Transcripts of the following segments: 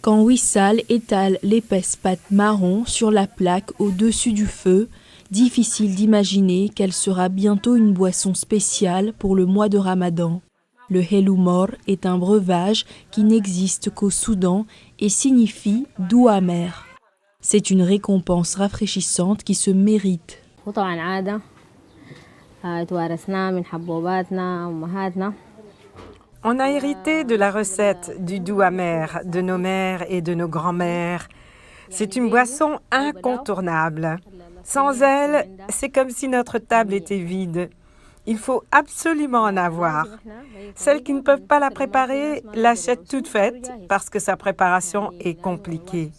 Quand Wissal étale l'épaisse pâte marron sur la plaque au-dessus du feu, difficile d'imaginer qu'elle sera bientôt une boisson spéciale pour le mois de Ramadan. Le Helloumor est un breuvage qui n'existe qu'au Soudan et signifie « doux amer ». C'est une récompense rafraîchissante qui se mérite. On a hérité de la recette du doux amer de nos mères et de nos grands-mères. C'est une boisson incontournable. Sans elle, c'est comme si notre table était vide. Il faut absolument en avoir. Celles qui ne peuvent pas la préparer l'achètent toute faite parce que sa préparation est compliquée.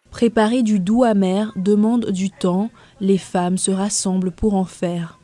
Préparer du doux amer demande du temps, les femmes se rassemblent pour en faire.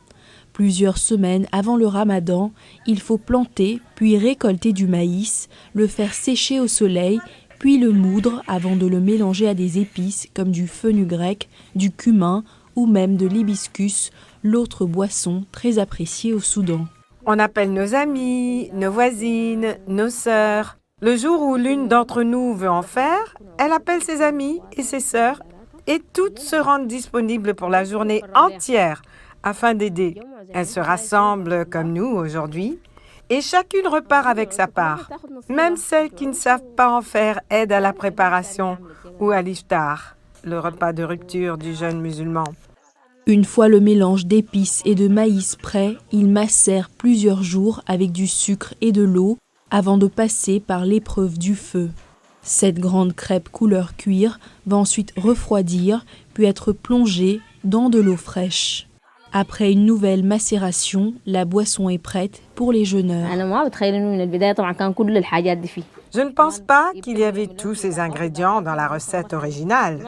Plusieurs semaines avant le Ramadan, il faut planter puis récolter du maïs, le faire sécher au soleil, puis le moudre avant de le mélanger à des épices comme du fenugrec, du cumin ou même de l'hibiscus, l'autre boisson très appréciée au Soudan. On appelle nos amis, nos voisines, nos sœurs. Le jour où l'une d'entre nous veut en faire, elle appelle ses amis et ses sœurs et toutes se rendent disponibles pour la journée entière afin d'aider. Elles se rassemblent comme nous aujourd'hui et chacune repart avec sa part. Même celles qui ne savent pas en faire aident à la préparation ou à l'iftar, le repas de rupture du jeûne musulman. Une fois le mélange d'épices et de maïs prêt, il macère plusieurs jours avec du sucre et de l'eau avant de passer par l'épreuve du feu. Cette grande crêpe couleur cuir va ensuite refroidir puis être plongée dans de l'eau fraîche. Après une nouvelle macération, la boisson est prête pour les jeûneurs. Je ne pense pas qu'il y avait tous ces ingrédients dans la recette originale.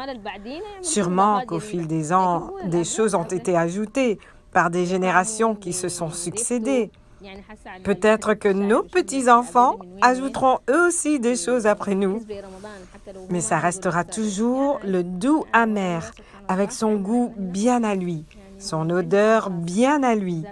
Sûrement qu'au fil des ans, des choses ont été ajoutées par des générations qui se sont succédées. Peut-être que nos petits-enfants ajouteront eux aussi des choses après nous. Mais ça restera toujours le doux amer, avec son goût bien à lui, son odeur bien à lui.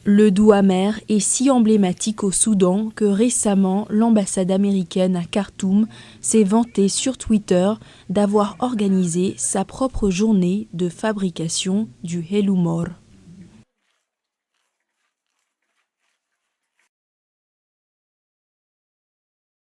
Le doux amer est si emblématique au Soudan que récemment, l'ambassade américaine à Khartoum s'est vantée sur Twitter d'avoir organisé sa propre journée de fabrication du Helloumor.